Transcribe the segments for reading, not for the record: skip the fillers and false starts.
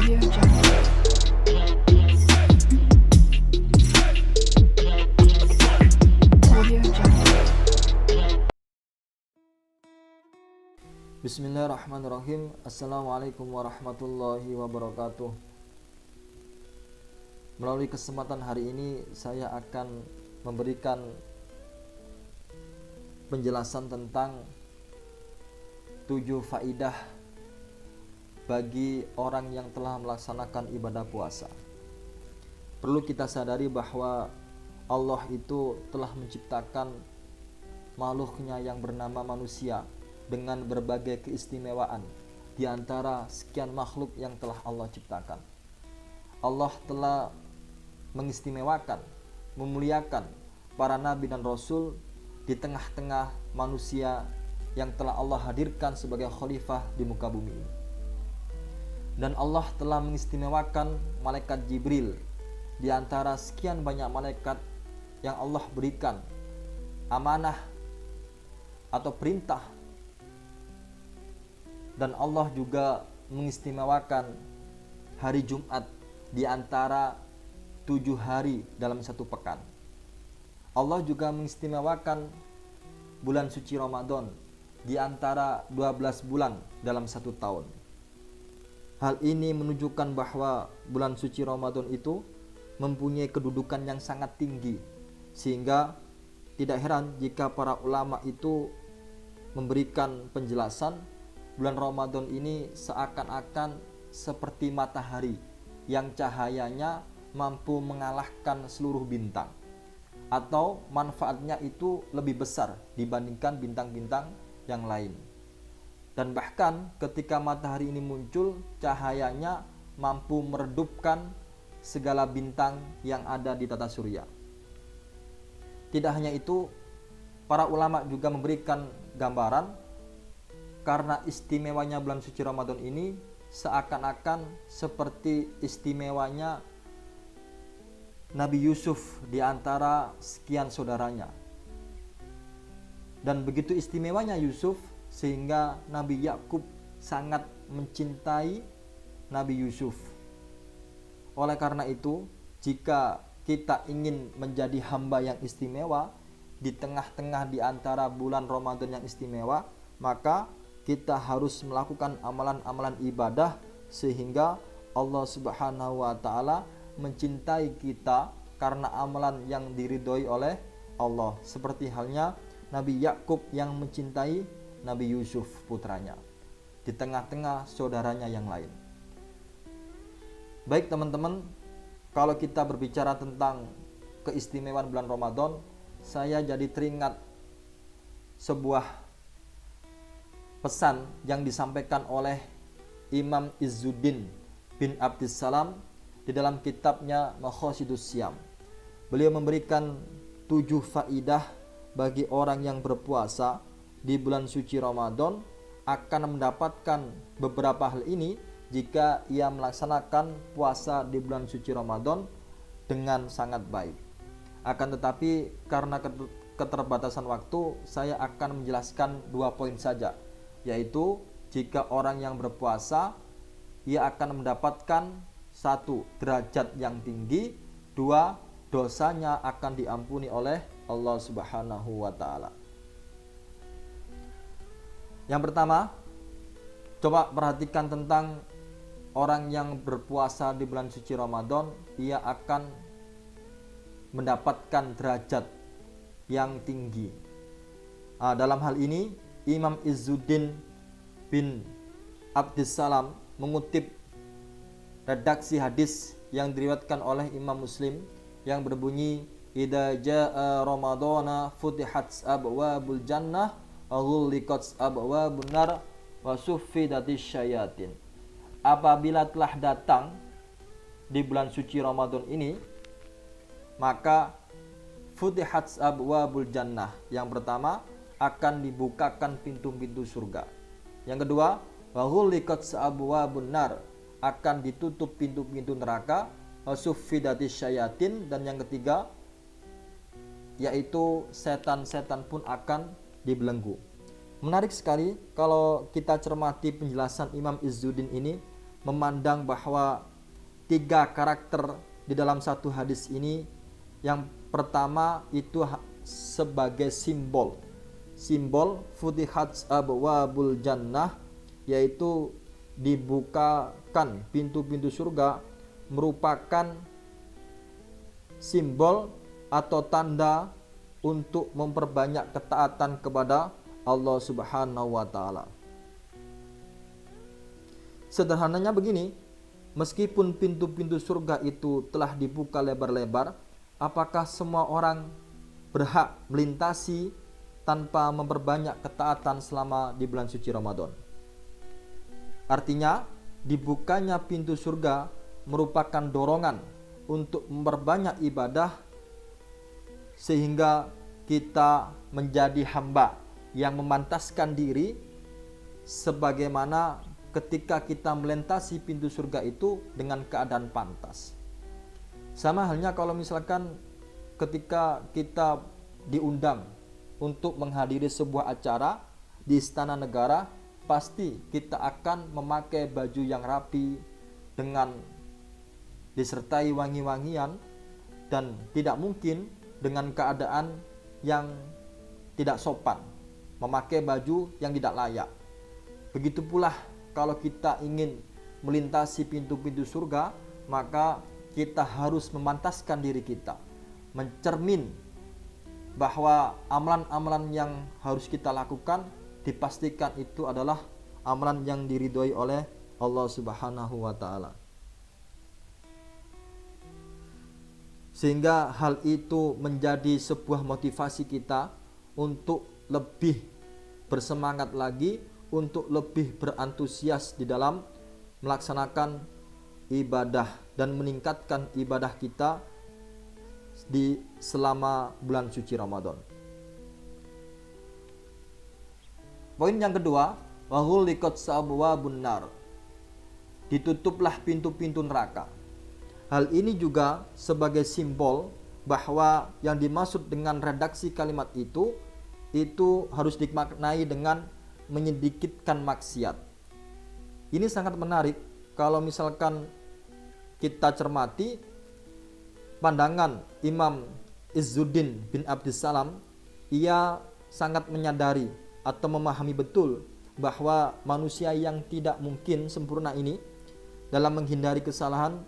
Audio Jungle. Audio Jungle. Bismillahirrahmanirrahim. Assalamualaikum warahmatullahi wabarakatuh. Melalui kesempatan hari ini saya akan memberikan penjelasan tentang 7 faidah bagi orang yang telah melaksanakan ibadah puasa. Perlu kita sadari bahwa Allah itu telah menciptakan makhluknya yang bernama manusia dengan berbagai keistimewaan di antara sekian makhluk yang telah Allah ciptakan. Allah telah mengistimewakan, memuliakan para nabi dan rasul di tengah-tengah manusia yang telah Allah hadirkan sebagai khalifah di muka bumi ini. Dan Allah telah mengistimewakan malaikat Jibril di antara sekian banyak malaikat yang Allah berikan amanah atau perintah. Dan Allah juga mengistimewakan hari Jumat di antara 7 hari dalam satu pekan. Allah juga mengistimewakan bulan suci Ramadan di antara 12 bulan dalam satu tahun. Hal ini menunjukkan bahwa bulan suci Ramadan itu mempunyai kedudukan yang sangat tinggi, sehingga tidak heran jika para ulama itu memberikan penjelasan bulan Ramadan ini seakan-akan seperti matahari yang cahayanya mampu mengalahkan seluruh bintang, atau manfaatnya itu lebih besar dibandingkan bintang-bintang yang lain. Dan bahkan ketika matahari ini muncul, cahayanya mampu meredupkan segala bintang yang ada di tata surya. Tidak hanya itu, para ulama juga memberikan gambaran karena istimewanya bulan suci Ramadan ini seakan-akan seperti istimewanya Nabi Yusuf di antara sekian saudaranya. Dan begitu istimewanya Yusuf sehingga Nabi Yakub sangat mencintai Nabi Yusuf. Oleh karena itu, jika kita ingin menjadi hamba yang istimewa di tengah-tengah di antara bulan Ramadan yang istimewa, maka kita harus melakukan amalan-amalan ibadah sehingga Allah Subhanahu wa taala mencintai kita karena amalan yang diridhoi oleh Allah, seperti halnya Nabi Yakub yang mencintai Nabi Yusuf putranya di tengah-tengah saudaranya yang lain. Baik teman-teman, kalau kita berbicara tentang keistimewaan bulan Ramadan, saya jadi teringat sebuah pesan yang disampaikan oleh Imam Izzuddin bin Abdissalam di dalam kitabnya Maqasidus Syam. Beliau memberikan 7 faidah bagi orang yang berpuasa di bulan suci Ramadan akan mendapatkan beberapa hal ini jika ia melaksanakan puasa di bulan suci Ramadan dengan sangat baik. Akan tetapi karena keterbatasan waktu, saya akan menjelaskan 2 poin saja, yaitu jika orang yang berpuasa ia akan mendapatkan 1, derajat yang tinggi, 2, dosanya akan diampuni oleh Allah Subhanahu wa taala. Yang pertama, coba perhatikan tentang orang yang berpuasa di bulan suci Ramadan, ia akan mendapatkan derajat yang tinggi. Dalam hal ini, Imam Izzuddin bin Abdissalam mengutip redaksi hadis yang diriwayatkan oleh Imam Muslim yang berbunyi, "Idza jaa Ramadana futihat abwabul jannah wa ghulliqat abwabun nar wa suffidatis syayatin." Apabila telah datang di bulan suci Ramadan ini, maka futihat abwabul jannah, yang pertama akan dibukakan pintu-pintu surga. Yang kedua, wa ghulliqat abwabun nar, akan ditutup pintu-pintu neraka. Wa suffidatis syayatin, dan yang ketiga yaitu setan-setan pun akan dibelenggu. Menarik sekali kalau kita cermati penjelasan Imam Izzuddin ini, memandang bahwa 3 karakter di dalam satu hadis ini. Yang pertama itu sebagai simbol futihat abwabul jannah, yaitu dibukakan pintu-pintu surga, merupakan simbol atau tanda untuk memperbanyak ketaatan kepada Allah Subhanahu wa taala. Sederhananya begini, meskipun pintu-pintu surga itu telah dibuka lebar-lebar, apakah semua orang berhak melintasi tanpa memperbanyak ketaatan selama di bulan suci Ramadan? Artinya, dibukanya pintu surga merupakan dorongan untuk memperbanyak ibadah sehingga kita menjadi hamba yang memantaskan diri sebagaimana ketika kita melintasi pintu surga itu dengan keadaan pantas. Sama halnya kalau misalkan ketika kita diundang untuk menghadiri sebuah acara di istana negara, pasti kita akan memakai baju yang rapi dengan disertai wangi-wangian, dan tidak mungkin dengan keadaan yang tidak sopan memakai baju yang tidak layak. Begitu pula kalau kita ingin melintasi pintu-pintu surga, maka kita harus memantaskan diri kita, mencermin bahwa amalan-amalan yang harus kita lakukan dipastikan itu adalah amalan yang diridhoi oleh Allah Subhanahu wa taala. Sehingga hal itu menjadi sebuah motivasi kita untuk lebih bersemangat lagi, untuk lebih berantusias di dalam melaksanakan ibadah dan meningkatkan ibadah kita di selama bulan suci Ramadan. Poin yang kedua, wahuliqat abwabun nar. Ditutuplah pintu-pintu neraka. Hal ini juga sebagai simbol bahwa yang dimaksud dengan redaksi kalimat itu harus dimaknai dengan menyedikitkan maksiat. Ini sangat menarik kalau misalkan kita cermati pandangan Imam Izzuddin bin Abdissalam. Ia sangat menyadari atau memahami betul bahwa manusia yang tidak mungkin sempurna ini, dalam menghindari kesalahan,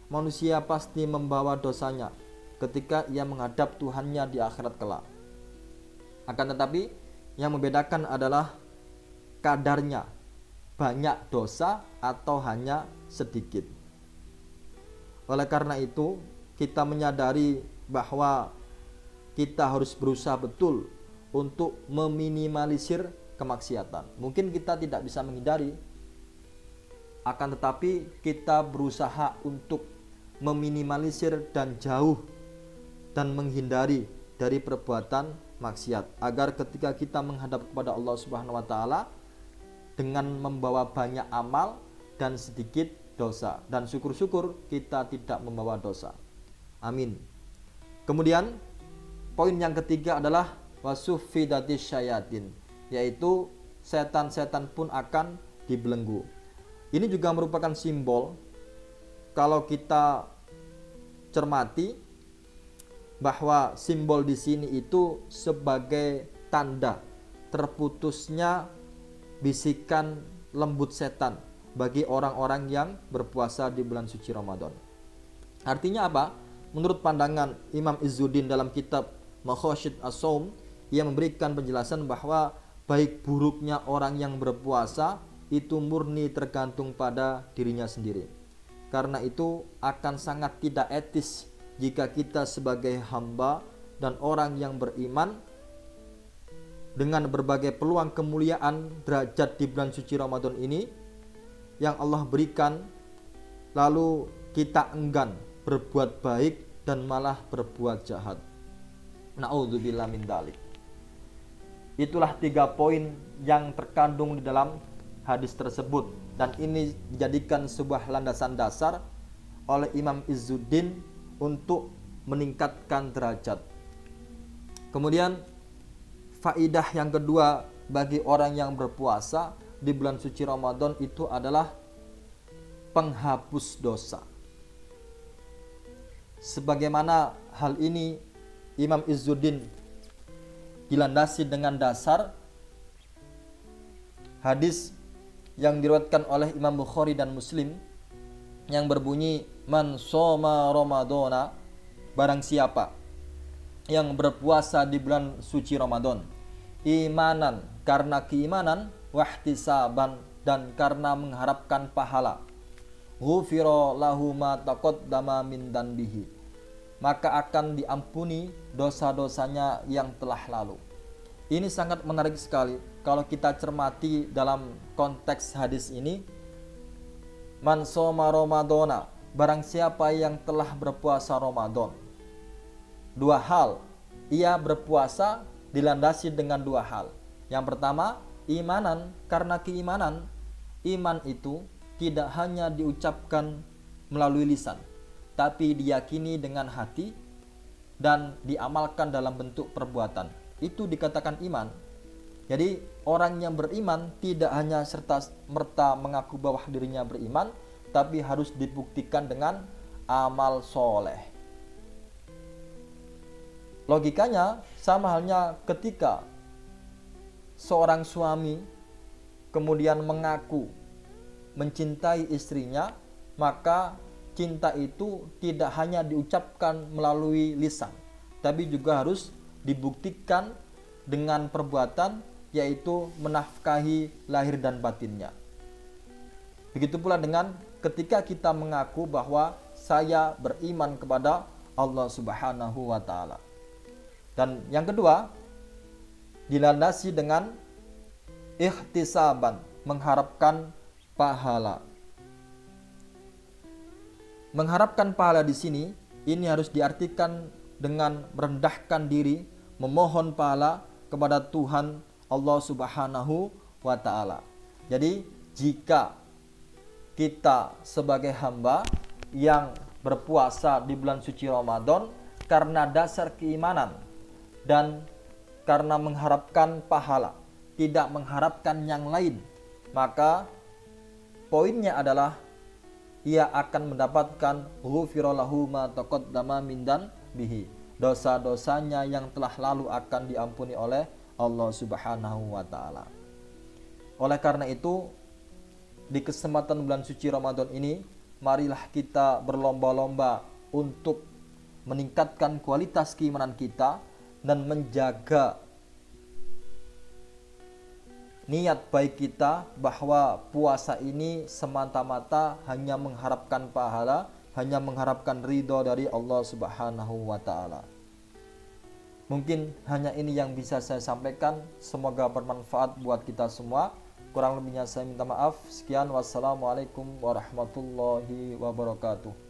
manusia pasti membawa dosanya ketika ia menghadap Tuhannya di akhirat kelak. Akan tetapi yang membedakan adalah kadarnya, banyak dosa atau hanya sedikit. Oleh karena itu, kita menyadari bahwa kita harus berusaha betul untuk meminimalisir kemaksiatan. Mungkin kita tidak bisa menghindari, akan tetapi kita berusaha untuk meminimalisir dan jauh dan menghindari dari perbuatan maksiat, agar ketika kita menghadap kepada Allah Subhanahu wa taala dengan membawa banyak amal dan sedikit dosa, dan syukur-syukur kita tidak membawa dosa. Amin. Kemudian poin yang ketiga adalah wasuffidatis syayatin, yaitu setan-setan pun akan dibelenggu. Ini juga merupakan simbol, kalau kita cermati, bahwa simbol di sini itu sebagai tanda terputusnya bisikan lembut setan bagi orang-orang yang berpuasa di bulan suci Ramadan. Artinya apa? Menurut pandangan Imam Izzuddin dalam kitab Maqasid As-Shaum, ia memberikan penjelasan bahwa baik buruknya orang yang berpuasa itu murni tergantung pada dirinya sendiri. Karena itu akan sangat tidak etis jika kita sebagai hamba dan orang yang beriman dengan berbagai peluang kemuliaan derajat di bulan suci Ramadan ini yang Allah berikan, lalu kita enggan berbuat baik dan malah berbuat jahat. Na'udzubillah min dzalik. Itulah 3 poin yang terkandung di dalam hadis tersebut, dan ini dijadikan sebuah landasan dasar oleh Imam Izzuddin untuk meningkatkan derajat. Kemudian faidah yang kedua bagi orang yang berpuasa di bulan suci Ramadan itu adalah penghapus dosa. Sebagaimana hal ini Imam Izzuddin dilandasi dengan dasar hadis yang diriwayatkan oleh Imam Bukhari dan Muslim yang berbunyi, man shoma ramadhana, barang siapa yang berpuasa di bulan suci Ramadan, imanan, karena keimanan, wahtisaban, dan karena mengharapkan pahala, ghufira lahu ma taqaddama min danbihi, maka akan diampuni dosa-dosanya yang telah lalu. Ini sangat menarik sekali kalau kita cermati dalam konteks hadis ini. Man shoma ramadhana, barang siapa yang telah berpuasa Ramadan. Dua hal, ia berpuasa dilandasi dengan dua hal. Yang pertama, imanan, karena keimanan. Iman itu tidak hanya diucapkan melalui lisan, tapi diyakini dengan hati dan diamalkan dalam bentuk perbuatan. Itu dikatakan iman. Jadi orang yang beriman tidak hanya serta-merta mengaku bahwa dirinya beriman, tapi harus dibuktikan dengan amal soleh. Logikanya sama halnya ketika seorang suami kemudian mengaku mencintai istrinya, maka cinta itu tidak hanya diucapkan melalui lisan, tapi juga harus dibuktikan dengan perbuatan, yaitu menafkahi lahir dan batinnya. Begitu pula dengan ketika kita mengaku bahwa saya beriman kepada Allah Subhanahu wa Ta'ala. Dan yang kedua, dilandasi dengan ihtisaban, mengharapkan pahala. Mengharapkan pahala di sini ini harus diartikan dengan merendahkan diri, memohon pahala kepada Tuhan Allah Subhanahu wa Ta'ala. Jadi jika kita sebagai hamba yang berpuasa di bulan suci Ramadan karena dasar keimanan dan karena mengharapkan pahala, tidak mengharapkan yang lain, maka poinnya adalah ia akan mendapatkan ghufira lahu ma taqaddama min danbihi. Dosa-dosanya yang telah lalu akan diampuni oleh Allah Subhanahu wa Ta'ala. Oleh karena itu, di kesempatan bulan suci Ramadan ini, marilah kita berlomba-lomba untuk meningkatkan kualitas keimanan kita dan menjaga niat baik kita bahwa puasa ini semata-mata hanya mengharapkan pahala, hanya mengharapkan ridho dari Allah Subhanahu wa Ta'ala. Mungkin hanya ini yang bisa saya sampaikan. Semoga bermanfaat buat kita semua. Kurang lebihnya saya minta maaf. Sekian, wassalamualaikum warahmatullahi wabarakatuh.